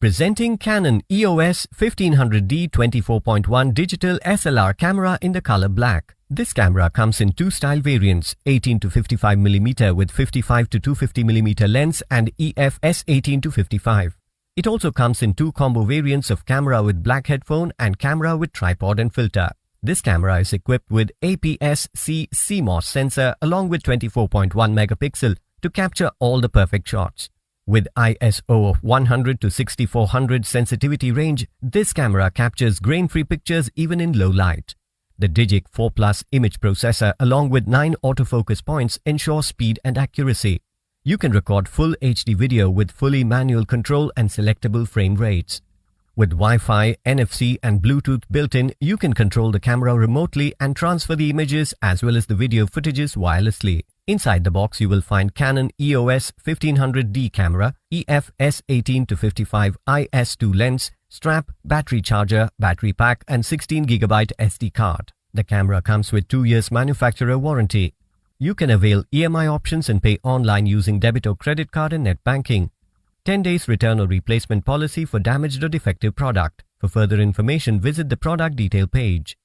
Presenting Canon EOS 1500D 24.1 digital SLR camera in the color black. This camera comes in two style variants, 18-55mm with 55-250mm lens and EF S18-55. It also comes in two combo variants of camera with black headphone and camera with tripod and filter. This camera is equipped with APS-C CMOS sensor along with 24.1 megapixel to capture all the perfect shots. With ISO of 100 to 6400 sensitivity range, this camera captures grain-free pictures even in low light. The DIGIC 4 Plus image processor along with 9 autofocus points ensure speed and accuracy. You can record full HD video with fully manual control and selectable frame rates. With Wi-Fi, NFC and Bluetooth built in, you can control the camera remotely and transfer the images as well as the video footages wirelessly. Inside the box, you will find Canon EOS 1500D camera, EF S18-55 IS2 lens, strap, battery charger, battery pack and 16GB SD card. The camera comes with 2 years manufacturer warranty. You can avail EMI options and pay online using debit or credit card and net banking. 10 days return or replacement policy for damaged or defective product. For further information, visit the product detail page.